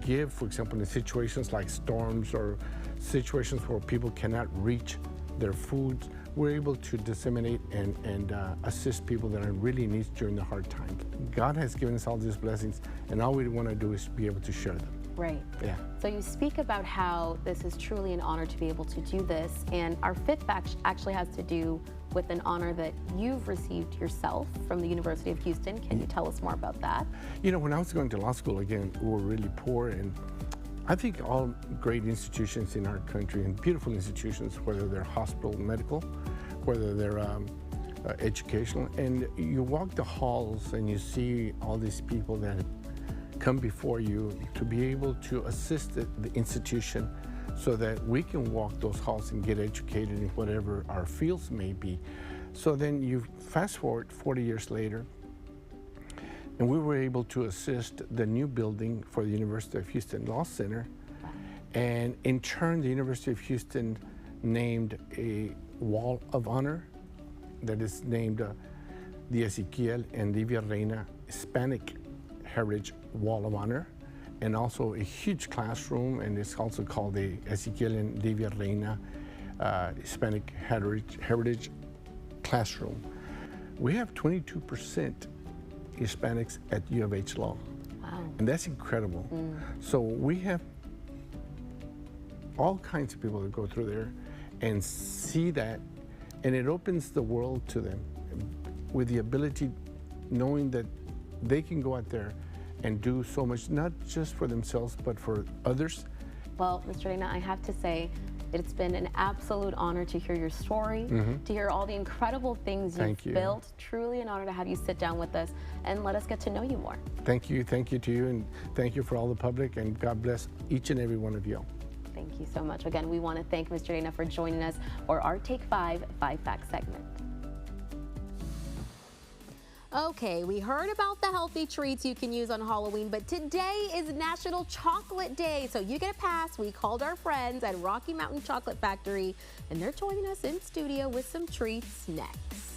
give, for example, in situations like storms or situations where people cannot reach their food, we're able to disseminate and assist people that are really in need during the hard times. God has given us all these blessings, and all we want to do is be able to share them. Right. Yeah. So you speak about how this is truly an honor to be able to do this, and our fifth fact actually has to do with an honor that you've received yourself from the University of Houston. Can you tell us more about that? You know, when I was going to law school, again, we were really poor, and I think all great institutions in our country, and beautiful institutions, whether they're hospital, medical, whether they're educational, and you walk the halls and you see all these people that come before you to be able to assist the institution so that we can walk those halls and get educated in whatever our fields may be. So then you fast forward 40 years later, and we were able to assist the new building for the University of Houston Law Center. And in turn, the University of Houston named a Wall of Honor that is named the Ezequiel and Livia Reina Hispanic Heritage Wall of Honor, and also a huge classroom, and it's also called the Ezequiel and Livia Reina Hispanic Heritage Classroom. We have 22% Hispanics at U of H Law. Wow. And that's incredible. So we have all kinds of people that go through there and see that, and it opens the world to them with the ability, knowing that they can go out there and do so much, not just for themselves, but for others. Well, Mr. Reina, I have to say, It's been an absolute honor to hear your story, to hear all the incredible things you've built. Truly an honor to have you sit down with us and let us get to know you more. Thank you to you, and thank you for all the public, and God bless each and every one of you. Thank you so much. Again, we want to thank Mr. Dana for joining us for our Take 5 Facts segment. Okay, we heard about the healthy treats you can use on Halloween, but today is National Chocolate Day, so you get a pass. We called our friends at Rocky Mountain Chocolate Factory, and they're joining us in studio with some treats next.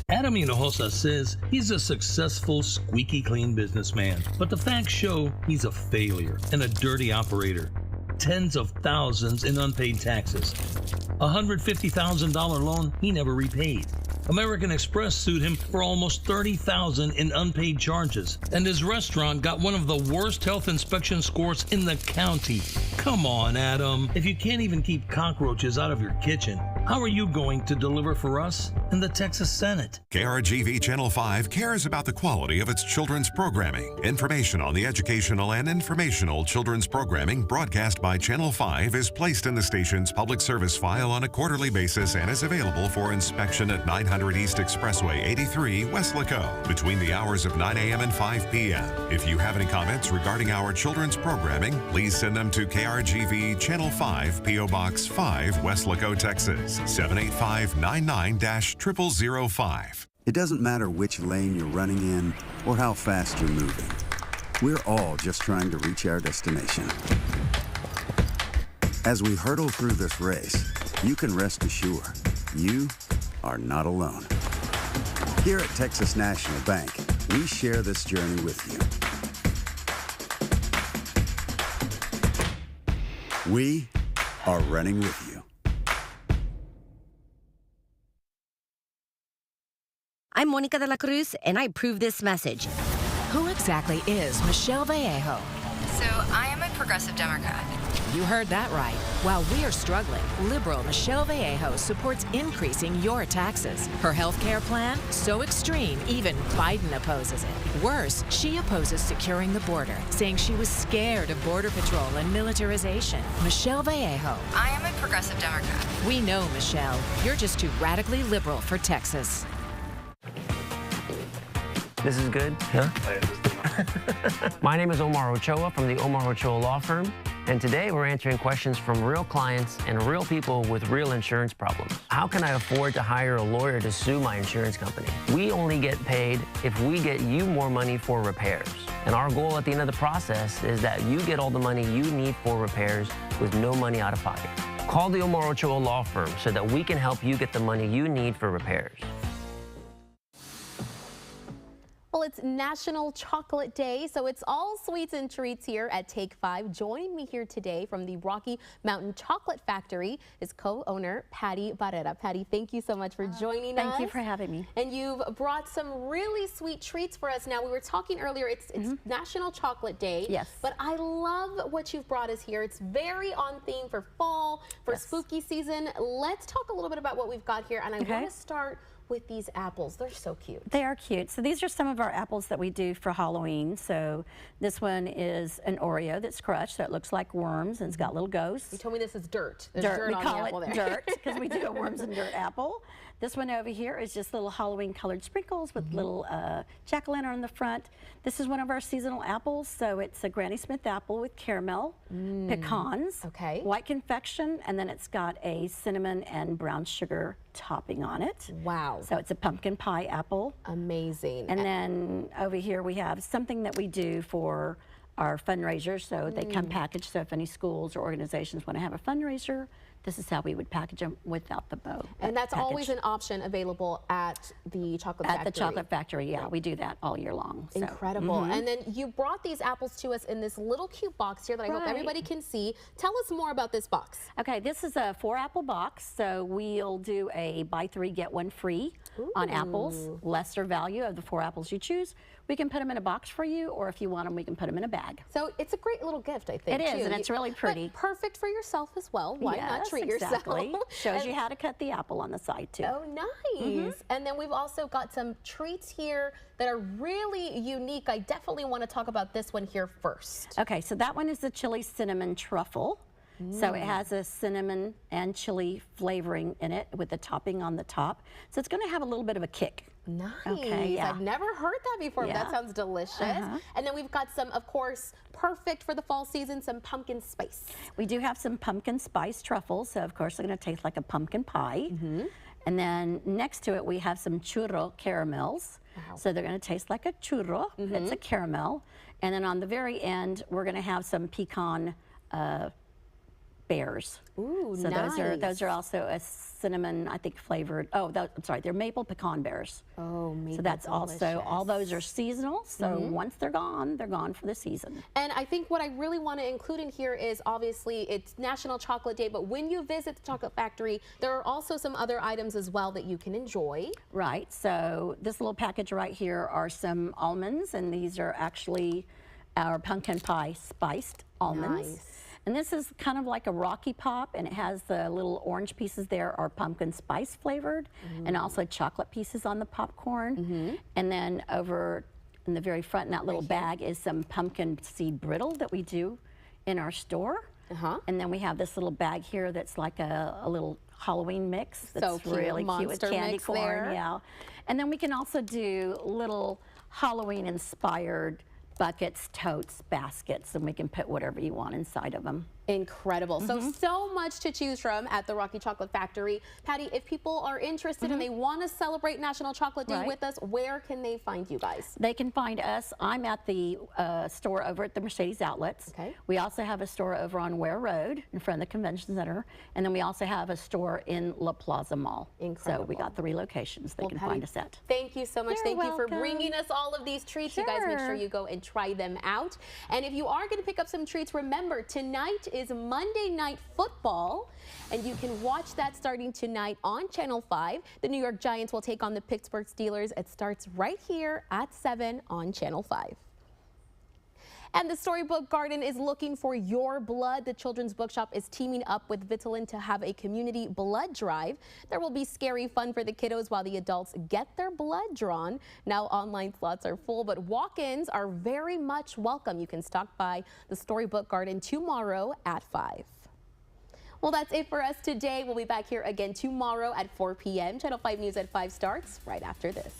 Adam Hinojosa says he's a successful, squeaky clean businessman, but the facts show he's a failure and a dirty operator. Tens of thousands in unpaid taxes. A $150,000 loan he never repaid. American Express sued him for almost $30,000 in unpaid charges, and his restaurant got one of the worst health inspection scores in the county. Come on, Adam. If you can't even keep cockroaches out of your kitchen, how are you going to deliver for us in the Texas Senate? KRGV Channel 5 cares about the quality of its children's programming. Information on the educational and informational children's programming broadcast by Channel 5 is placed in the station's public service file on a quarterly basis and is available for inspection at 900 East Expressway 83, Weslaco, between the hours of 9 a.m. and 5 p.m. If you have any comments regarding our children's programming, please send them to KRGV Channel 5, P.O. Box 5, Weslaco, Texas, 785-99-0005. It doesn't matter which lane you're running in or how fast you're moving. We're all just trying to reach our destination. As we hurtle through this race, you can rest assured you are not alone. Here at Texas National Bank, we share this journey with you. We are running with you. I'm Monica de la Cruz, and I approve this message. Who exactly is Michelle Vallejo? So I am a progressive Democrat. You heard that right. While we are struggling, liberal Michelle Vallejo supports increasing your taxes. Her health care plan? So extreme, even Biden opposes it. Worse, she opposes securing the border, saying she was scared of Border Patrol and militarization. Michelle Vallejo. I am a progressive Democrat. We know, Michelle. You're just too radically liberal for Texas. This is good? Yeah. My name is Omar Ochoa from the Omar Ochoa Law Firm, and today we're answering questions from real clients and real people with real insurance problems. How can I afford to hire a lawyer to sue my insurance company? We only get paid if we get you more money for repairs. And our goal at the end of the process is that you get all the money you need for repairs with no money out of pocket. Call the Omar Ochoa Law Firm so that we can help you get the money you need for repairs. Well, it's National Chocolate Day, so it's all sweets and treats here at Take 5. Joining me here today from the Rocky Mountain Chocolate Factory is co-owner Patty Barrera. Patty, thank you so much for joining us. Thank you for having me. And you've brought some really sweet treats for us. Now, we were talking earlier, it's National Chocolate Day. Yes. But I love what you've brought us here. It's very on theme for fall, for spooky season. Let's talk a little bit about what we've got here, and I want to start with these apples. They're so cute. They are cute. So these are some of our apples that we do for Halloween. So this one is an Oreo that's crushed, so it looks like worms and it's got little ghosts. You told me this is dirt. There's dirt. dirt We on call the apple it there. dirt because we do a worms and dirt apple. This one over here is just little Halloween colored sprinkles with little jack-o'-lantern on the front. This is one of our seasonal apples. So it's a Granny Smith apple with caramel, pecans, white confection, and then it's got a cinnamon and brown sugar topping on it. Wow. So it's a pumpkin pie apple. Amazing. And then over here we have something that we do for our fundraisers. So they come packaged. So if any schools or organizations want to have a fundraiser, this is how we would package them without the bow. And that's always an option available at the Chocolate Factory. At the Chocolate Factory, yeah. We do that all year long. So. Incredible. And then you brought these apples to us in this little cute box here that I hope everybody can see. Tell us more about this box. Okay, this is a 4-apple box. So we'll do a buy 3, get 1 free on apples. Lesser value of the 4 apples you choose. We can put them in a box for you, or if you want them, we can put them in a bag. So it's a great little gift, I think. It is, and it's really pretty. But perfect for yourself as well. Why not treat exactly. yourself. Shows you how to cut the apple on the side too. Oh, nice. And then we've also got some treats here that are really unique. I definitely want to talk about this one here first. Okay, so that one is the chili cinnamon truffle. So it has a cinnamon and chili flavoring in it with the topping on the top. So it's going to have a little bit of a kick. Nice. Okay, yeah. I've never heard that before. But that sounds delicious. And then we've got some, of course, perfect for the fall season, some pumpkin spice. We do have some pumpkin spice truffles. So, of course, they're going to taste like a pumpkin pie. And then next to it, we have some churro caramels. So they're going to taste like a churro. It's a caramel. And then on the very end, we're going to have some pecan bears. Ooh, so nice. those are also a cinnamon, I think, flavored. Oh, I'm sorry, they're maple pecan bears. Oh, maple. So that's also, all those are seasonal. So once they're gone for the season. And I think what I really want to include in here is obviously it's National Chocolate Day, but when you visit the Chocolate Factory, there are also some other items as well that you can enjoy. Right. So this little package right here are some almonds, and these are actually our pumpkin pie spiced almonds. Nice. And this is kind of like a Rocky Pop, and it has the little orange pieces there are pumpkin spice flavored, and also chocolate pieces on the popcorn. And then over in the very front in that little bag is some pumpkin seed brittle that we do in our store. And then we have this little bag here that's like a little Halloween mix that's so cute. really cute with candy mix corn. there. Yeah. And then we can also do little Halloween inspired buckets, totes, baskets, and we can put whatever you want inside of them. Incredible. So much to choose from at the Rocky Chocolate Factory. Patty, if people are interested and they want to celebrate National Chocolate Day with us, where can they find you guys? They can find us. I'm at the store over at the Mercedes Outlets. We also have a store over on Ware Road in front of the Convention Center. And then we also have a store in La Plaza Mall. Incredible. So we got 3 locations they can Patty, find us at. Thank you so much. You're Thank you for welcome. bringing us all of these treats. You guys make sure you go and try them out. And if you are going to pick up some treats, remember tonight is Monday Night Football, and you can watch that starting tonight on Channel 5. The New York Giants will take on the Pittsburgh Steelers. It starts right here at 7 on Channel 5. And the Storybook Garden is looking for your blood. The Children's Bookshop is teaming up with Vitamin to have a community blood drive. There will be scary fun for the kiddos while the adults get their blood drawn. Now online slots are full, but walk-ins are very much welcome. You can stop by the Storybook Garden tomorrow at 5. Well, that's it for us today. We'll be back here again tomorrow at 4 p.m. Channel 5 News at 5 starts right after this.